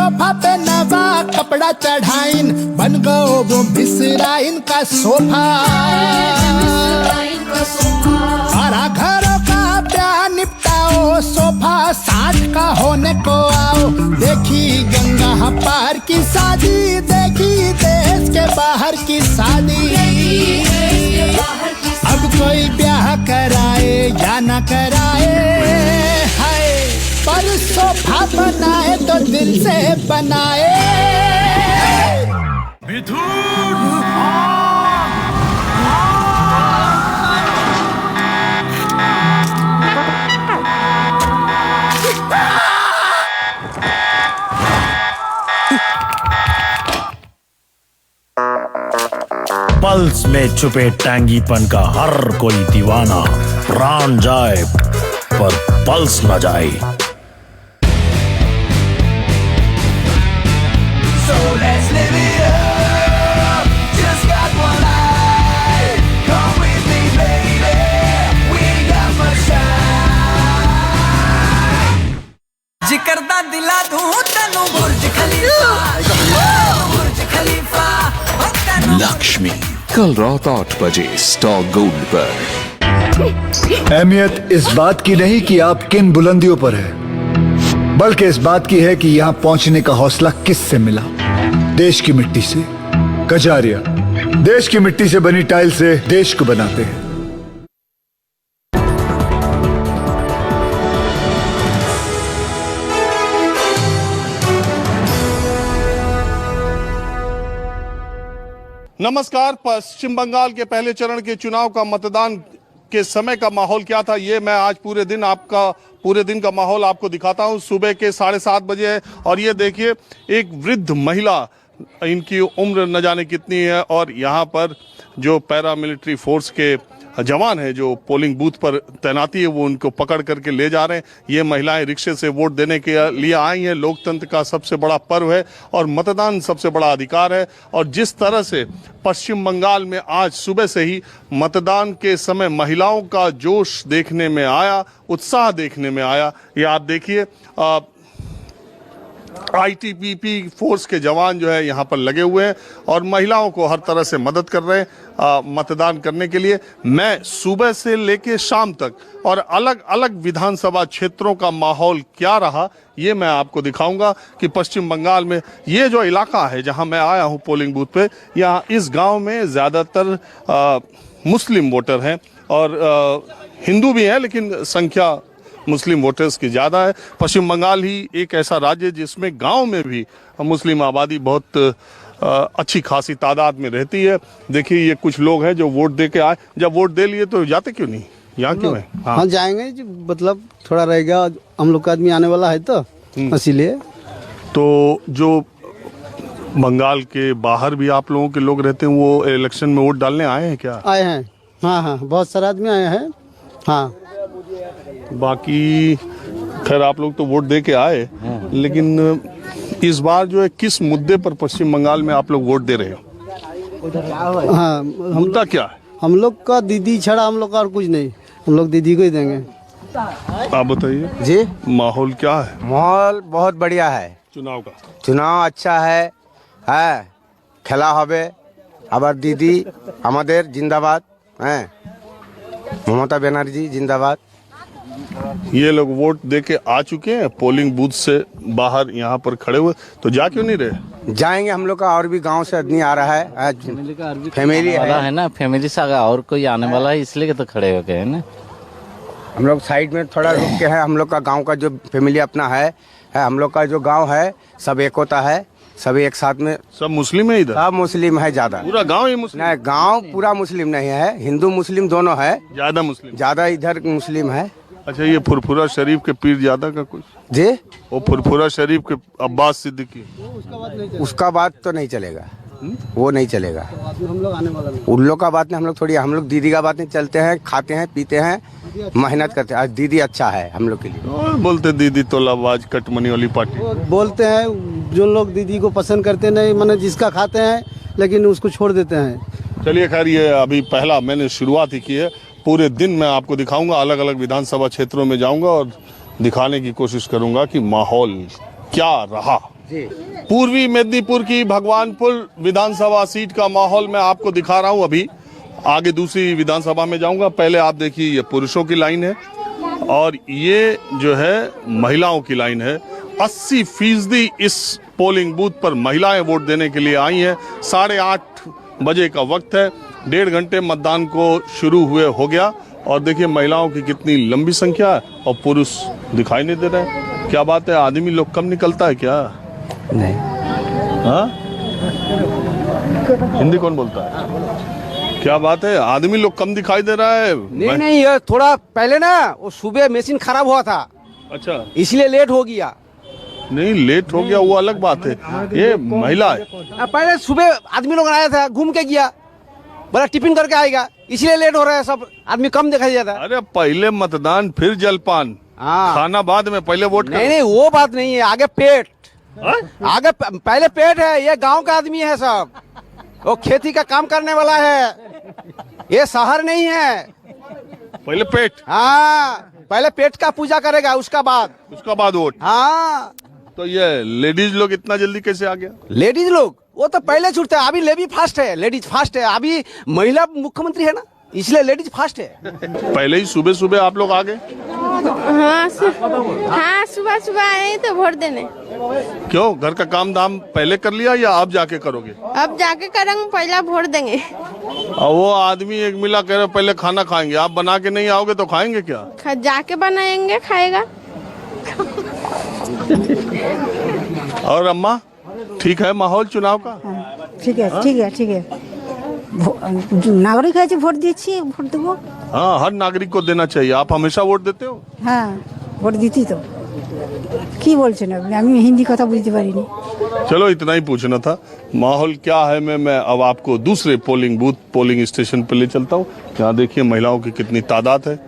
Sofa पे नवा कपड़ा चढ़ाइन, बन गओ वो मिसराइन का सोफा। सारा घरों का प्यार निपटाओ, सोफा साठ का होने को आओ। देखी गंगा पार की शादी, देखी देश के बाहर की शादी। अब कोई ब्याह कराए या न कराए, हाय पर सोफा बनाए तो दिल से बनाए। पल्स में छुपे टांगीपन का हर कोई दीवाना, प्राण जाए पर पल्स न जाए। So let's live it up, just got one life. Come with me baby, we got much time. जिकर दा दिला दूं तैनू बुर्ज खलीफा, बुर्ज खलीफा। लक्ष्मी कल रात 8 बजे स्टार गोल्ड पर। अहमियत इस बात की नहीं कि आप किन बुलंदियों पर है, बल्कि इस बात की है कि यहाँ पहुंचने का हौसला किससे मिला। देश की मिट्टी से। कजारिया देश की मिट्टी से बनी टाइल से देश को बनाते हैं। नमस्कार। पश्चिम बंगाल के पहले चरण के चुनाव का मतदान के समय का माहौल क्या था, ये मैं आज पूरे दिन का माहौल आपको दिखाता हूँ। सुबह के 7:30 बजे है और ये देखिए एक वृद्ध महिला, इनकी उम्र न जाने कितनी है, और यहाँ पर जो पैरामिलिट्री फोर्स के जवान हैं जो पोलिंग बूथ पर तैनाती है वो उनको पकड़ करके ले जा रहे हैं। ये महिलाएं रिक्शे से वोट देने के लिए आई हैं। लोकतंत्र का सबसे बड़ा पर्व है और मतदान सबसे बड़ा अधिकार है। और जिस तरह से पश्चिम बंगाल में आज सुबह से ही मतदान के समय महिलाओं का जोश देखने में आया, उत्साह देखने में आया, ये आप देखिए। आईटीबीपी फोर्स के जवान जो है यहाँ पर लगे हुए हैं और महिलाओं को हर तरह से मदद कर रहे हैं मतदान करने के लिए। मैं सुबह से लेके शाम तक और अलग अलग विधानसभा क्षेत्रों का माहौल क्या रहा ये मैं आपको दिखाऊंगा कि पश्चिम बंगाल में ये जो इलाका है जहाँ मैं आया हूँ पोलिंग बूथ पे, यहाँ इस गांव में ज़्यादातर मुस्लिम वोटर हैं और हिंदू भी हैं, लेकिन संख्या मुस्लिम वोटर्स की ज़्यादा है। पश्चिम बंगाल ही एक ऐसा राज्य जिसमें गांव में भी मुस्लिम आबादी बहुत अच्छी खासी तादाद में रहती है। देखिए ये कुछ लोग हैं जो वोट दे के आए। जब वोट दे लिए तो जाते क्यों नहीं, यहाँ क्यों है? हाँ जाएंगे, मतलब थोड़ा रहेगा, हम लोग का आदमी आने वाला है तो इसीलिए। तो जो बंगाल के बाहर भी आप लोगों के लोग रहते हैं वो इलेक्शन में वोट डालने आए हैं क्या? आए हैं, हाँ हाँ, बहुत सारे आदमी आए हैं। हाँ बाकी खैर आप लोग तो वोट दे के आए, लेकिन इस बार जो है किस मुद्दे पर पश्चिम बंगाल में आप लोग वोट दे रहे हो? हाँ, मुद्दा क्या है? हम लोग का दीदी छड़ा, हम लोग का और कुछ नहीं, हम लोग दीदी को ही देंगे। आप बताइए जी, माहौल क्या है? माहौल बहुत बढ़िया है। चुनाव का चुनाव अच्छा है, खेला হবে। আবার दीदी हमारे जिंदाबाद हैं, ममता बनर्जी जिंदाबाद। ये लोग वोट दे के आ चुके हैं, पोलिंग बूथ से बाहर यहाँ पर खड़े हुए, तो जा क्यों नहीं रहे? जाएंगे, हम लोग का और भी गांव से आदमी आ रहा है, फैमिली है ना, फैमिली से और कोई आने वाला है, इसलिए तो खड़े हो गए हैं ना। हम लोग साइड में थोड़ा रुक के हैं। हम लोग का गांव का जो फैमिली अपना है, हम लोग का जो गांव है सब एक होता है, सभी एक साथ में। सब मुस्लिम है इधर? सब मुस्लिम है ज्यादा। पूरा गांव ही मुस्लिम? नहीं, गांव पूरा मुस्लिम नहीं है, हिंदू मुस्लिम दोनों है। ज्यादा मुस्लिम? ज्यादा इधर मुस्लिम है। अच्छा, ये फुरफुरा शरीफ के पीर ज्यादा का कुछ जी? वो फुरफुरा शरीफ के अब्बास सिद्दीकी, उसका बात तो नहीं चलेगा, वो नहीं चलेगा। हम लोग आने वाला नहीं, उन लोग का बात नहीं, हम लोग थोड़ी, हम लोग दीदी का बात नहीं, चलते हैं, खाते हैं, पीते हैं, मेहनत करते हैं। आज दीदी अच्छा है हम लोग के लिए। और बोलते दीदी तो लावाज कटमनी वाली पार्टी बोलते हैं। जो लोग दीदी को पसंद करते नहीं, मैंने जिसका खाते हैं लेकिन उसको छोड़ देते हैं। चलिए खैर, ये अभी पहला मैंने शुरुआत ही की है। पूरे दिन मैं आपको दिखाऊंगा, अलग अलग विधानसभा क्षेत्रों में जाऊंगा और दिखाने की कोशिश करूंगा कि माहौल क्या रहा। पूर्वी मेदिनीपुर की भगवानपुर विधानसभा सीट का माहौल मैं आपको दिखा रहा हूं। अभी आगे दूसरी विधानसभा में जाऊंगा। पहले आप देखिए, ये पुरुषों की लाइन है और ये जो है महिलाओं की लाइन है। 80% इस पोलिंग बूथ पर महिलाएं वोट देने के लिए आई हैं। 8:30 बजे का वक्त है। 1.5 घंटे मतदान को शुरू हुए हो गया और देखिए महिलाओं की कितनी लंबी संख्या है और पुरुष दिखाई नहीं दे रहे हैं। क्या बात है, आदमी लोग कम निकलता है क्या? नहीं। हाँ, हिंदी कौन बोलता है? क्या बात है, आदमी लोग कम दिखाई दे रहा है। नहीं, ये थोड़ा पहले ना वो सुबह मशीन खराब हुआ था। अच्छा, इसलिए लेट हो गया। नहीं, लेट हो गया वो अलग बात है। ये महिला है। पहले सुबह आदमी लोग आया था, घूम के गया, बोला टिफिन करके आएगा, इसलिए लेट हो रहा है। सब आदमी कम दिखाई देता है। अरे पहले मतदान फिर जलपान, हाँ। खाना बाद में, पहले वोट नहीं नहीं, वो बात नहीं है। आगे पेट, आगे पहले पेट है। ये गांव का आदमी है सब, वो खेती का काम करने वाला है। ये शहर नहीं है। पहले पेट, हाँ, पहले पेट का पूजा करेगा, उसका बाद वोट। हाँ। तो ये लेडीज लोग इतना जल्दी कैसे आ गया? लेडीज लोग वो तो पहले छूटते हैं। अभी लेडीज फास्ट है। अभी महिला मुख्यमंत्री है ना, इसलिए लेडीज फास्ट है। पहले ही सुबह सुबह आप लोग आ गए? हाँ, सुबह सुबह आए तो वोट देने। क्यों, घर का काम धाम पहले कर लिया या अब जाके करोगे? अब जाके करेंगे, पहला वोट देंगे। और वो आदमी एक मिला कह रहे पहले खाना खाएंगे, आप बना के नहीं आओगे तो खाएंगे क्या? जाके बनाएंगे, खाएगा। और अम्मा, ठीक है माहौल चुनाव का? ठीक है। नागरिक है, वोट दीजिए, वोट दो। हाँ, हर नागरिक को देना चाहिए। आप हमेशा वोट देते हो? हाँ, वोट दीती तो की बोलছেন আপনি? আমি হিন্দি কথা বুঝতে পারিনি। चलो, इतना ही पूछना था। माहौल क्या है मैं अब आपको दूसरे पोलिंग स्टेशन पर ले चलता हूँ। यहाँ देखिए महिलाओं की कितनी तादाद है।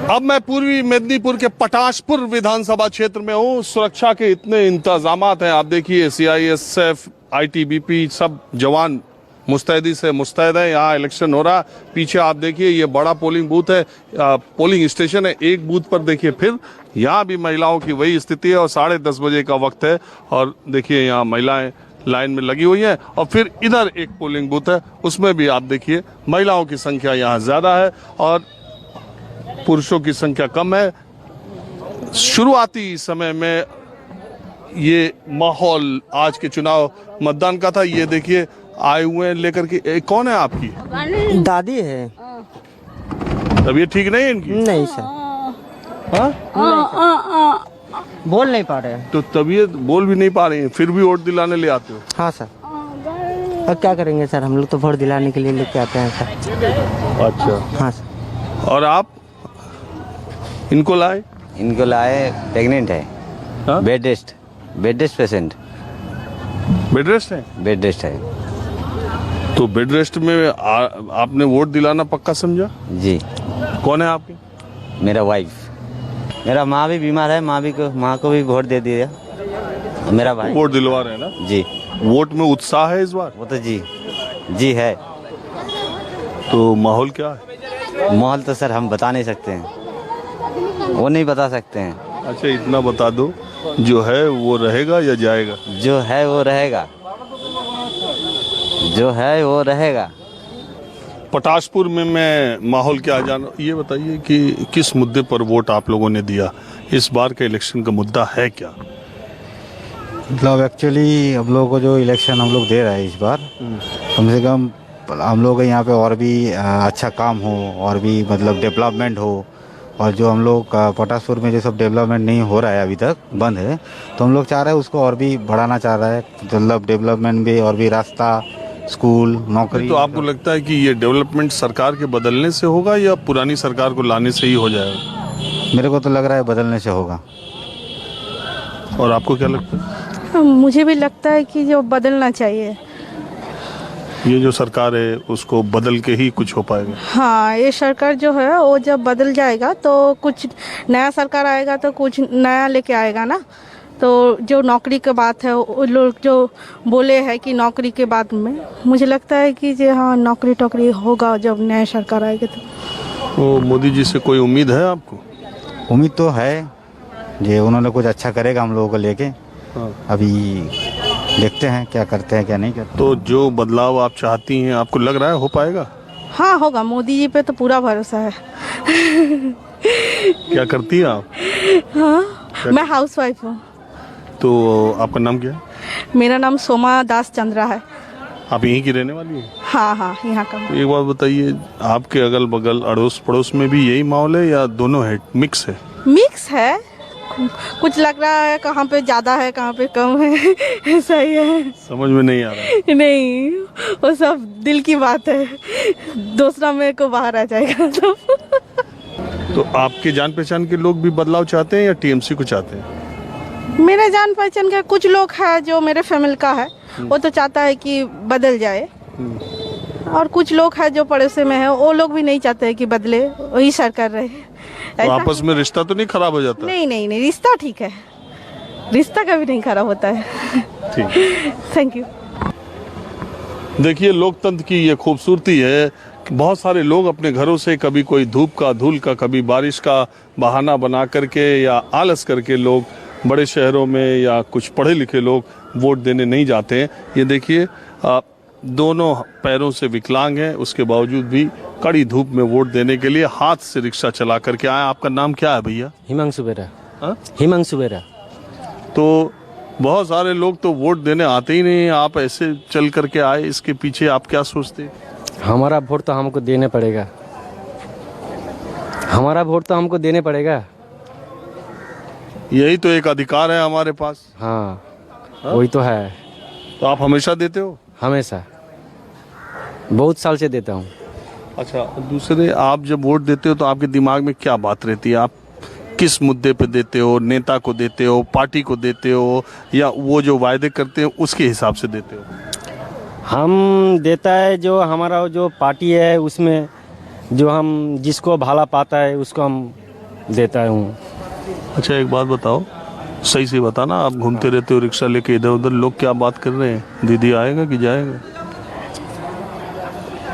अब मैं पूर्वी मेदिनीपुर के पटाशपुर विधानसभा क्षेत्र में हूँ। सुरक्षा के इतने इंतजामात हैं। आप देखिए, CISF, ITBP सब जवान मुस्तैदी से मुस्तैद है। यहाँ इलेक्शन हो रहा। पीछे आप देखिए, ये बड़ा पोलिंग बूथ है, पोलिंग स्टेशन है। एक बूथ पर देखिए फिर यहाँ भी महिलाओं की वही स्थिति है और 10:30 बजे का वक्त है और देखिए यहाँ महिलाएं लाइन में लगी हुई हैं। और फिर इधर एक पोलिंग बूथ है, उसमें भी आप देखिए महिलाओं की संख्या यहाँ ज्यादा है और पुरुषों की संख्या कम है। शुरुआती समय में ये माहौल आज के चुनाव मतदान का था। ये देखिए आए हुए हैं लेकर के। कौन है आपकी? दादी है। तबीयत ठीक नहीं है इनकी? नहीं सर। बोल नहीं पा रहे। तो तबीयत बोल भी नहीं पा रही है, फिर भी वोट दिलाने ले आते हो? हाँ सर। और क्या करेंगे सर, हम लोग तो वोट दिलाने के लिए लेके आते हैं सर। अच्छा। हाँ सर। और आप इनको लाए? प्रेग्नेंट है। हाँ? Bed rest patient. Bed rest है? बेड रेस्ट है तो बेड रेस्ट में आपने वोट दिलाना पक्का समझा? जी। कौन है आपकी? मेरा वाइफ। मेरा माँ भी बीमार है, माँ को भी वोट दे दिया। मेरा भाई वोट दिलवा रहे हैं ना? जी। वोट में उत्साह है इस बार? वो तो जी है। तो माहौल क्या है? माहौल तो सर हम बता नहीं सकते हैं, वो नहीं बता सकते हैं। अच्छा, इतना बता दो, जो है वो रहेगा या जाएगा? जो है वो रहेगा। पटाशपुर में मैं माहौल क्या जाना, ये बताइए कि किस मुद्दे पर वोट आप लोगों ने दिया? इस बार का इलेक्शन का मुद्दा है क्या? मतलब एक्चुअली हम लोगों को जो इलेक्शन हम लोग दे रहे हैं इस बार, कम से कम हम लोग यहाँ पे और भी अच्छा काम हो और भी मतलब डेवलपमेंट हो। और जो हम लोग पटाशपुर में जो सब डेवलपमेंट नहीं हो रहा है, अभी तक बंद है, तो हम लोग चाह रहे हैं उसको और भी बढ़ाना चाह रहा है। मतलब डेवलपमेंट भी, और भी रास्ता, स्कूल, नौकरी। तो आपको लगता है कि ये डेवलपमेंट सरकार के बदलने से होगा या पुरानी सरकार को लाने से ही हो जाएगा? मेरे को तो लग रहा है बदलने से होगा। और आपको क्या लगता है? मुझे भी लगता है कि जो बदलना चाहिए। ये जो सरकार है उसको बदल के ही कुछ हो पाएगा? हाँ, ये सरकार जो है वो जब बदल जाएगा तो कुछ नया सरकार आएगा तो कुछ नया लेके आएगा ना। तो जो नौकरी की बात है, वो लोग जो बोले हैं कि नौकरी के बाद में, मुझे लगता है कि जो हाँ नौकरी होगा जब नया सरकार आएगी। तो मोदी जी से कोई उम्मीद है आपको? उम्मीद तो है, ये उन्होंने कुछ अच्छा करेगा हम लोगों को लेके। हाँ। अभी देखते हैं क्या करते हैं क्या नहीं करते। तो जो बदलाव आप चाहती हैं, आपको लग रहा है हो पाएगा? हाँ होगा, मोदी जी पे तो पूरा भरोसा है। क्या करती हैं आप? हाँ, मैं हाउसवाइफ हूँ। तो आपका नाम क्या है? मेरा नाम सोमा दास चंद्रा है। आप यहीं की रहने वाली हैं? हाँ हाँ, यहाँ का। तो एक बात बताइए, आपके अगल बगल अड़ोस पड़ोस में भी यही माहौल है या दोनों है, मिक्स है? मिक्स है, कुछ लग रहा है कहाँ पे ज्यादा है कहाँ पे कम है। ऐसा ही है, समझ में नहीं आ रहा है। नहीं वो सब दिल की बात है, दूसरा मेरे को बाहर आ जाएगा सब। तो आपके जान पहचान के लोग भी बदलाव चाहते हैं या टीएमसी को चाहते हैं? मेरे जान पहचान के कुछ लोग हैं जो मेरे फैमिली का है, वो तो चाहता है कि बदल जाए, और कुछ लोग हैं जो पड़ोसी में है, वो लोग भी नहीं चाहते हैं कि बदले, वही सरकार रहे। तो आपस में रिश्ता तो नहीं खराब हो जाता? नहीं नहीं नहीं, रिश्ता ठीक है, रिश्ता कभी नहीं खराब होता है। ठीक, थैंक यू। देखिए लोकतंत्र की ये खूबसूरती है कि बहुत सारे लोग अपने घरों से कभी कोई धूप का, धूल का, कभी बारिश का बहाना बना करके या आलस करके लोग बड़े शहरों में या कुछ पढ़े लिखे लोग वोट देने नहीं जाते हैं। ये देखिए दोनों पैरों से विकलांग हैं, उसके बावजूद भी कड़ी धूप में वोट देने के लिए हाथ से रिक्शा चला करके आए। आपका नाम क्या है भैया? हिमांशु बेरा। हाँ? हिमांशु बेरा। तो बहुत सारे लोग तो वोट देने आते ही नहीं, आप ऐसे चल करके आए, इसके पीछे आप क्या सोचते हैं? हमारा वोट तो हमको देने पड़ेगा, हमारा वोट तो हमको देने पड़ेगा। यही तो एक अधिकार है हमारे पास। हाँ, वही तो है। तो आप हमेशा देते हो? हमेशा, बहुत साल से देता हूँ। अच्छा, दूसरे आप जब वोट देते हो तो आपके दिमाग में क्या बात रहती है? आप किस मुद्दे पे देते हो? नेता को देते हो, पार्टी को देते हो, या वो जो वायदे करते हैं उसके हिसाब से देते हो? हम देता है जो हमारा जो पार्टी है, उसमें जो हम जिसको भाला पाता है उसको हम देता हूँ। अच्छा एक बात बताओ, सही से बताना, आप घूमते रहते हो रिक्शा लेके इधर उधर, लोग क्या बात कर रहे हैं? दीदी आएगा कि जाएगा?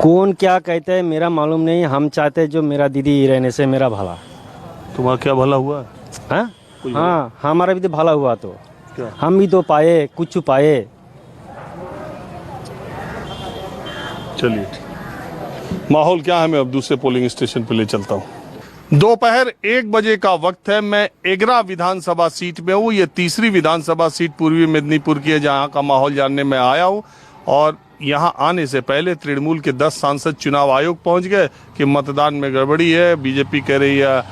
कौन क्या कहते हैं मेरा मालूम नहीं, हम चाहते हैं जो मेरा दीदी रहने से मेरा भला। तुम्हारा क्या भला हुआ है? हाँ हाँ, हमारा भी तो भला हुआ, तो क्या? हम भी तो पाए, कुछ पाए। चलिए, माहौल क्या है, मैं अब दूसरे पोलिंग स्टेशन पे ले चलता हूँ। दोपहर 1 बजे का वक्त है। मैं एगरा विधानसभा सीट में हूँ। ये तीसरी विधानसभा सीट पूर्वी मेदिनीपुर की है, जहाँ का माहौल जानने में आया हूँ। और यहाँ आने से पहले तृणमूल के 10 सांसद चुनाव आयोग पहुँच गए कि मतदान में गड़बड़ी है, बीजेपी कह रही है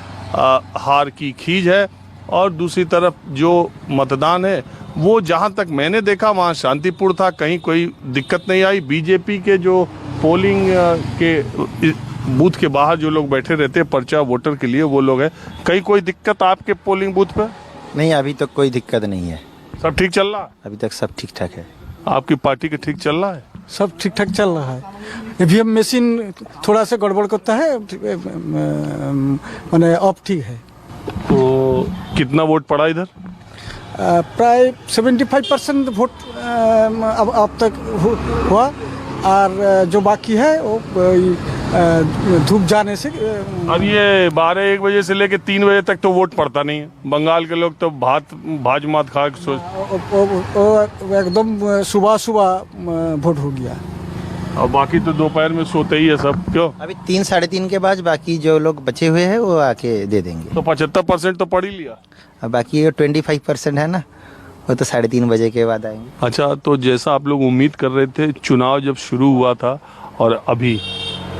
हार की खीज है। और दूसरी तरफ जो मतदान है वो जहाँ तक मैंने देखा वहाँ शांतिपूर्ण था, कहीं कोई दिक्कत नहीं आई। बीजेपी के जो पोलिंग के बूथ के बाहर जो लोग बैठे रहते हैं पर्चा वोटर के लिए, वो लोग हैं। कहीं कोई दिक्कत आपके पोलिंग बूथ पे? नहीं, अभी तक कोई दिक्कत नहीं है, सब ठीक चल रहा है? अभी तक सब ठीक ठाक है। आपकी पार्टी का ठीक चल रहा है? सब ठीक ठाक चल रहा है। ईवीएम मशीन थोड़ा सा गड़बड़ करता है, मैंने अब ठीक है। तो कितना वोट पड़ा इधर? प्राय 75% वोट अब तक हुआ, और जो बाकी है वो धूप जाने से। अब ये 12-1 बजे से लेके 3 बजे तक तो वोट पड़ता नहीं है। बंगाल के लोग तो भाज मात खा के सोच, एकदम सुबह सुबह वोट हो गया, और बाकी तो दोपहर में सोते ही है सब। क्यों? अभी 3 साढ़े 3 के बाद बाकी जो लोग बचे हुए हैं वो आके दे देंगे। तो 75% तो पढ़ ही लिया, अब बाकी 25% है ना, वो तो 3:30 बजे के बाद आएंगे। अच्छा, तो जैसा आप लोग उम्मीद कर रहे थे चुनाव जब शुरू हुआ था और अभी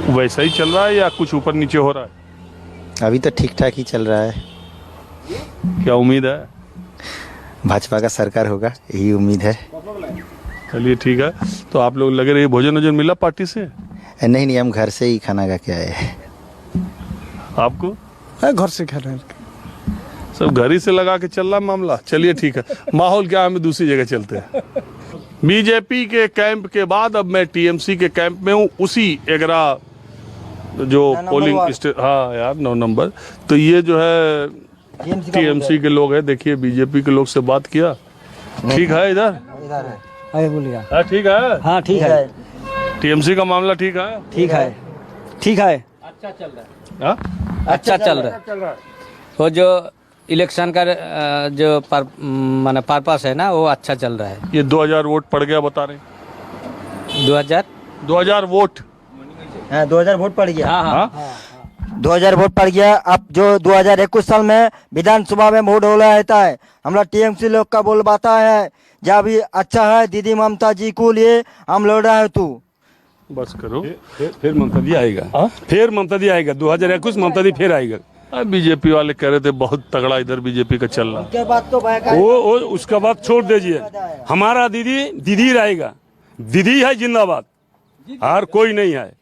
वैसा ही चल रहा है या कुछ ऊपर नीचे हो रहा है? अभी तो ठीक ठाक ही चल रहा है। क्या उम्मीद है? भाजपा का सरकार होगा, यही उम्मीद है। चलिए ठीक है। तो आप लोग लगे रहिए, भोजन वोजन मिला पार्टी से? नहीं, हम घर से ही खाना खा के आए हैं। आपको? घर से खा रहे हैं, सब घर ही से लगा के चल रहा मामला। चलिए ठीक है, माहौल क्या है, हमें दूसरी जगह चलते हैं। बीजेपी के कैंप के बाद अब मैं टीएमसी के कैंप में हूँ, उसी एगरा जो पोलिंग हाँ यार 9 नंबर। तो ये जो है टीएमसी के लोग हैं। देखिए बीजेपी के लोग से बात किया, ठीक है इधर बोलिए। ठीक है? हाँ ठीक है। टीएमसी का मामला ठीक है? ठीक है, ठीक है, अच्छा चल रहा है। अच्छा चल रहा है। वो जो इलेक्शन का जो माने पर्पस है ना वो अच्छा चल रहा है। ये 2000 वोट पड़ गया बता रहे 2000 वोट। हाँ 2000 वोट पड़ गया। हाँ 2000 वोट पड़ गया। अब जो 2021 साल में विधानसभा में वोट हो रहता है, हमारा टीएमसी लोग का बोल बाता है जब भी अच्छा है दीदी ममता जी को लिए हम लड़ रहे हैं। तू बस करो। फिर ममता दी आएगा। फिर ममता दी आएगा 2021 ममता दी फिर आएगा। बीजेपी वाले कह रहे थे बहुत तगड़ा इधर बीजेपी का चल रहा। उसके बाद तो वो उसका बात छोड़ दीजिए। हमारा दीदी रहेगा। दीदी है जिंदाबाद, और कोई नहीं है।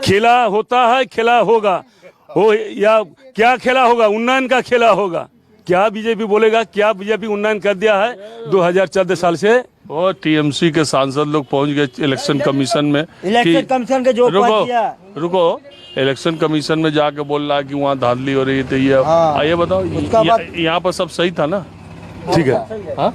खेला होता है, खेला होगा हो या क्या खेला होगा, उन्नयन का खेला होगा। क्या बीजेपी बोलेगा, क्या बीजेपी उन्नयन कर दिया है 2014 साल से। और टीएमसी के सांसद लोग पहुंच गए इलेक्शन कमीशन में। इलेक्शन कमीशन के जो रुको इलेक्शन कमीशन में जाके बोल रहा है कि वहाँ धांधली हो रही थी। ये बताओ यहाँ पर सब सही था ना? ठीक है,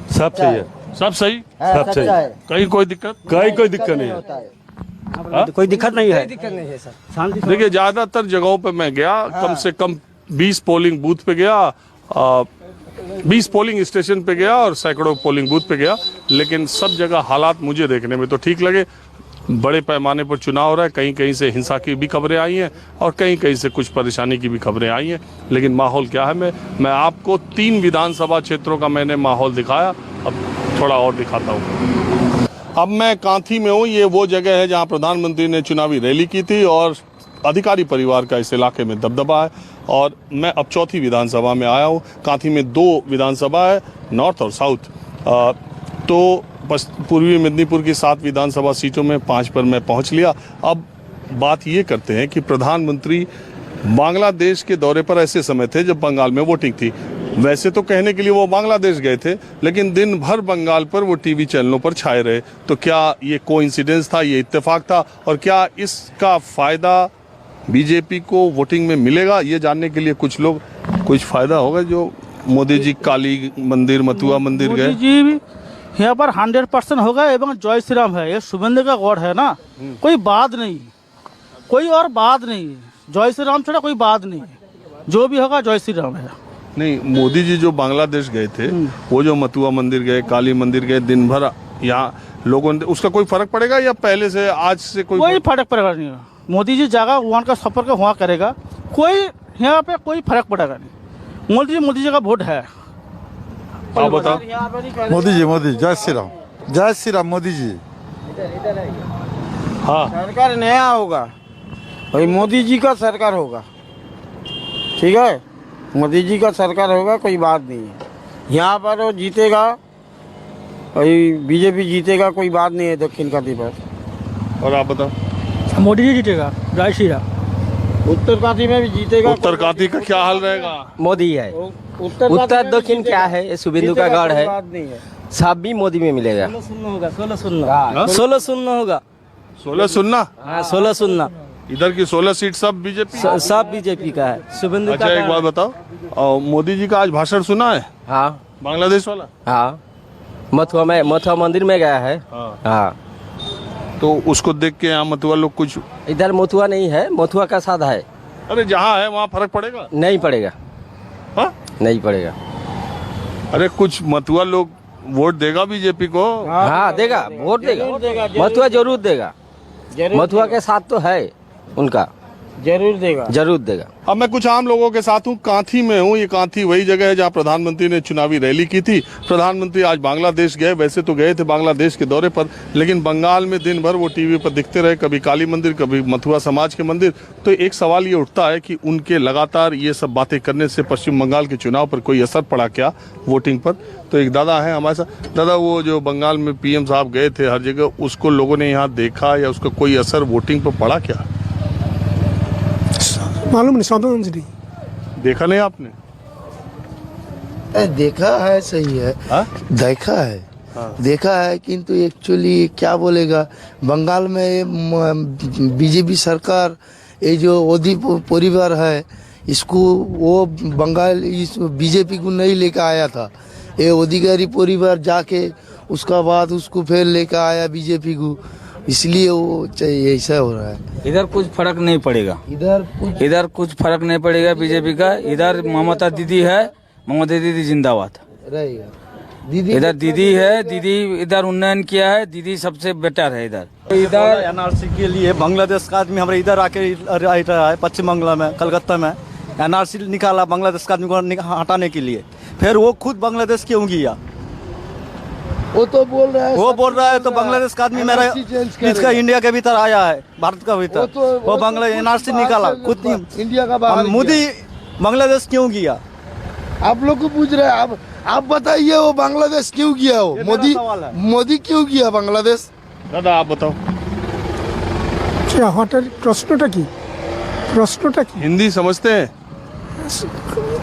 सब सही है, सब सही, सब सही। कहीं कोई दिक्कत नहीं है। कोई दिक्कत नहीं है। देखिए ज्यादातर जगहों पे मैं गया, कम से कम 20 पोलिंग बूथ पे गया, 20 पोलिंग स्टेशन पे गया और सैकड़ों पोलिंग बूथ पे गया, लेकिन सब जगह हालात मुझे देखने में तो ठीक लगे। बड़े पैमाने पर चुनाव हो रहा है, कहीं कहीं से हिंसा की भी खबरें आई हैं और कहीं कहीं से कुछ परेशानी की भी खबरें आई हैं, लेकिन माहौल क्या है मैं आपको 3 विधानसभा क्षेत्रों का मैंने माहौल दिखाया, अब थोड़ा और दिखाता हूँ। अब मैं कांथी में हूँ। ये वो जगह है जहाँ प्रधानमंत्री ने चुनावी रैली की थी और अधिकारी परिवार का इस इलाके में दबदबा है। और मैं अब चौथी विधानसभा में आया हूँ। कांथी में 2 विधानसभा है, नॉर्थ और साउथ। तो बस पूर्वी मेदिनीपुर की 7 विधानसभा सीटों में 5 पर मैं पहुँच लिया। अब बात ये करते हैं कि प्रधानमंत्री बांग्लादेश के दौरे पर ऐसे समय थे जब बंगाल में वोटिंग थी। वैसे तो कहने के लिए वो बांग्लादेश गए थे, लेकिन दिन भर बंगाल पर वो टीवी चैनलों पर छाए रहे। तो क्या ये कोइंसिडेंस था, ये इत्तेफाक था, और क्या इसका फायदा बीजेपी को वोटिंग में मिलेगा? ये जानने के लिए कुछ फायदा होगा। जो मोदी जी काली मंदिर, मथुआ मंदिर गए, मोदी जी यहाँ पर 100% होगा। एवं जय श्री राम है, ये शुभेंद्र का गौड़ है ना, कोई बात नहीं, कोई और बात नहीं। जय श्री राम छोड़ा कोई बात नहीं, जो भी होगा जय श्री राम है। नहीं, मोदी जी जो बांग्लादेश गए थे, वो जो मथुआ मंदिर गए, काली मंदिर गए, दिन भर यहाँ लोगों ने, उसका कोई फर्क पड़ेगा या पहले से आज से कोई फर्क पड़ेगा नहीं? मोदी जी जाएगा वहाँ का सफर का वहाँ करेगा, कोई यहाँ पे कोई फर्क पड़ेगा नहीं। मोदी जी का वोट है। आप बताओ। मोदी जी जय श्री राम मोदी जी। हाँ, सरकार नया होगा, भाई मोदी जी का सरकार होगा, ठीक है, मोदी जी का सरकार होगा, कोई बात नहीं है। यहाँ पर वो जीतेगा, भाई बीजेपी जीतेगा, कोई बात नहीं है दक्षिण काशी पर। और आप बताओ। मोदी जी जीतेगा, जय श्री राम। उत्तर काशी में भी जीतेगा। उत्तर काशी का क्या हाल रहेगा? मोदी है। उत्तर दक्षिण क्या है, ये शुभेंदु का गढ़ है, सब भी मोदी में मिलेगा। 16 सुनना होगा। 16 सुनना? हाँ 16 सुनना। इधर की 16 सीट सब बीजेपी, सब बीजेपी का है। शुभेंदु अच्छा एक बात बताओ, मोदी जी का आज भाषण सुना है? हाँ, बांग्लादेश वाला। हाँ, मथुआ मंदिर में गया है। हाँ, तो उसको देख के यहाँ मथुआ लोग कुछ, इधर मथुआ नहीं है, मथुआ का साथ है। अरे जहाँ है वहाँ फर्क पड़ेगा? नहीं पड़ेगा। हाँ? नहीं पड़ेगा। अरे कुछ मथुआ लोग वोट देगा बीजेपी को? हाँ देगा, वोट देगा, मथुआ जरूर देगा, मथुआ के साथ तो है उनका, जरूर देगा। अब मैं कुछ आम लोगों के साथ हूँ, कांथी में हूँ। ये कांथी वही जगह है जहाँ प्रधानमंत्री ने चुनावी रैली की थी। प्रधानमंत्री आज बांग्लादेश गए, वैसे तो गए थे बांग्लादेश के दौरे पर, लेकिन बंगाल में दिन भर वो टीवी पर दिखते रहे, कभी काली मंदिर, कभी मथुआ समाज के मंदिर। तो एक सवाल ये उठता है कि उनके लगातार ये सब बातें करने से पश्चिम बंगाल के चुनाव पर कोई असर पड़ा क्या, वोटिंग पर? तो एक दादा है हमारे साथ। दादा, वो जो बंगाल में PM साहब गए थे हर जगह, उसको लोगों ने यहाँ देखा या उसका कोई असर वोटिंग पर पड़ा क्या? मालूम नहीं, देखा नहीं आपने? देखा है, सही है। देखा है। देखा है, किंतु एक्चुअली क्या बोलेगा, बंगाल में बीजेपी सरकार, ये जो ओदी परिवार है, इसको वो बंगाल इस बीजेपी को नहीं लेकर आया था। ये अधिकारी परिवार जाके उसका बाद उसको फिर लेकर आया बीजेपी को। इसलिए वो चाहिए, ऐसा हो रहा है। इधर कुछ फर्क नहीं पड़ेगा, इधर कुछ फर्क नहीं पड़ेगा बीजेपी का। इधर ममता दीदी है, ममता दीदी जिंदाबाद रहेगा। इधर दीदी है, दीदी इधर उन्नयन किया है, दीदी सबसे बेटर है। इधर एनआरसी के लिए बांग्लादेश का आदमी हमारे इधर आके रहा है, पश्चिम बंगाल में, कलकत्ता में एनआरसी निकाला बांग्लादेश का आदमी को हटाने के लिए। फिर वो खुद बांग्लादेश क्यों गया? वो तो बोल रहा है, वो बोल रहा है तो बांग्लादेश का आदमी मेरा इसका इंडिया के भीतर आया है, भारत का भीतर, वो बांग्लादेश एनआरसी निकाला खुद इंडिया का बाहर। मोदी बांग्लादेश क्यों गया? आप लोग को पूछ रहे हैं, आप बताइए वो बांग्लादेश क्यों गया? हो मोदी क्यों गया बांग्लादेश? दादा आप बताओ क्या होटल प्रश्नটা কি? प्रश्नটা কি? हिंदी समझते हैं?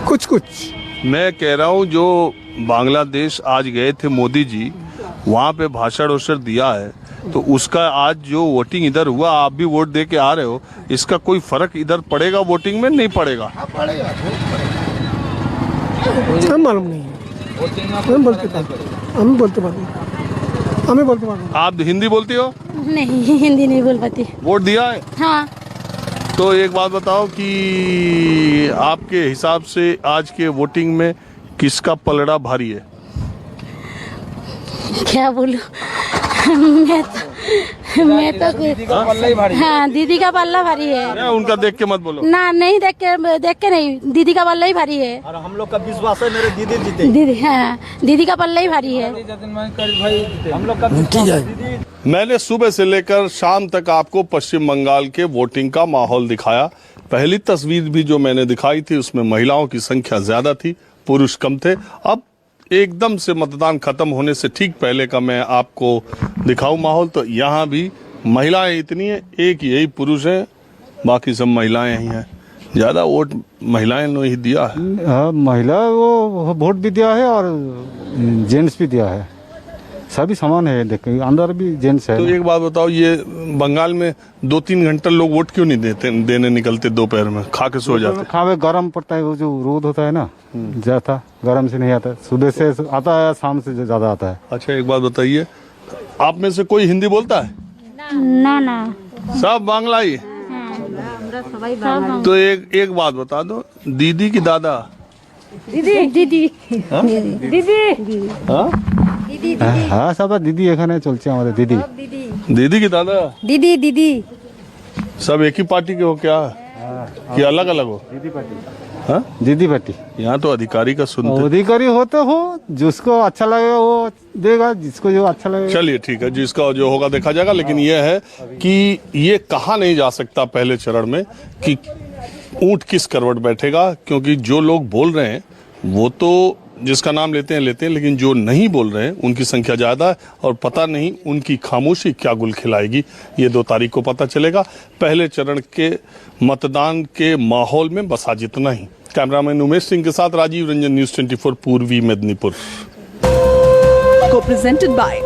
कुछ मैं कह रहा हूँ जो बांग्लादेश आज गए थे मोदी जी, वहाँ पे भाषण वोषण दिया है, तो उसका आज जो वोटिंग इधर हुआ, आप भी वोट दे के आ रहे हो, इसका कोई फर्क इधर पड़ेगा वोटिंग में? नहीं पड़ेगा। मालूम नहीं हम बोलते पारबো। आप हिंदी बोलती हो? नहीं, हिंदी नहीं बोल पाती। वोट दिया है? हाँ। तो एक बात बताओ कि आपके हिसाब से आज के वोटिंग में किसका पलड़ा भारी है? क्या बोलूं? मैं तो हाँ, दीदी का पल्ला भारी है। अरे उनका देख के मत बोलो ना, नहीं देख के नहीं, दीदी का पल्ला ही भारी है। और हम लोग का विश्वास है मेरे दीदी जीते। दीदी, हाँ, दीदी का पल्ला ही भारी है। हम लोग का मैंने सुबह से लेकर शाम तक आपको पश्चिम बंगाल के वोटिंग का माहौल दिखाया। पहली तस्वीर भी जो मैंने दिखाई थी उसमें महिलाओं की संख्या ज्यादा थी, पुरुष कम थे। अब एकदम से मतदान खत्म होने से ठीक पहले का मैं आपको दिखाऊं माहौल, तो यहाँ भी महिलाएं इतनी है, एक यही पुरुष है, बाकी सब महिलाएं ही हैं। ज्यादा वोट महिलाएं ने ही दिया है। हाँ, महिला वो वोट भी दिया है और जेंट्स भी दिया है, सभी समान है। देखिए अंदर भी जेंट्स है। तो एक बात बताओ, ये बंगाल में 2-3 घंटे लोग वोट क्यों नहीं देने निकलते दोपहर में? खा के सो जाते? खावे गर्म पड़ता है, वो जो रोद होता है ना, जाता गर्म से नहीं आता, सुबह से आता है, शाम से ज्यादा आता है। अच्छा एक बात बताइए, आप में से कोई हिंदी बोलता है? ना सब बांग्ला ही। तो एक बात बता दो, दीदी की दादा? दीदी हाँ सब दीदी এখানে চলছে আমাদের दीदी। दीदी की दादा? दीदी सब एक ही पार्टी के हो क्या? कि अलग अलग हो? दीदी पार्टी। हाँ दीदी पार्टी। यहाँ तो अधिकारी का सुनते। अधिकारी होते हो, जिसको अच्छा लगेगा वो देगा, जिसको जो अच्छा लगेगा। चलिए ठीक है, जिसका जो होगा देखा जाएगा। लेकिन यह है कि ये कहा नहीं जा सकता पहले चरण में कि ऊंट किस करवट बैठेगा, क्योंकि जो लोग बोल रहे हैं वो तो जिसका नाम लेते हैं, लेकिन जो नहीं बोल रहे हैं उनकी संख्या ज्यादा है, और पता नहीं उनकी खामोशी क्या गुल खिलाएगी। ये 2 तारीख को पता चलेगा। पहले चरण के मतदान के माहौल में बस आज इतना ही। कैमरामैन उमेश सिंह के साथ राजीव रंजन, न्यूज़ 24 पूर्वी मेदिनीपुर। को प्रेजेंटेड बाय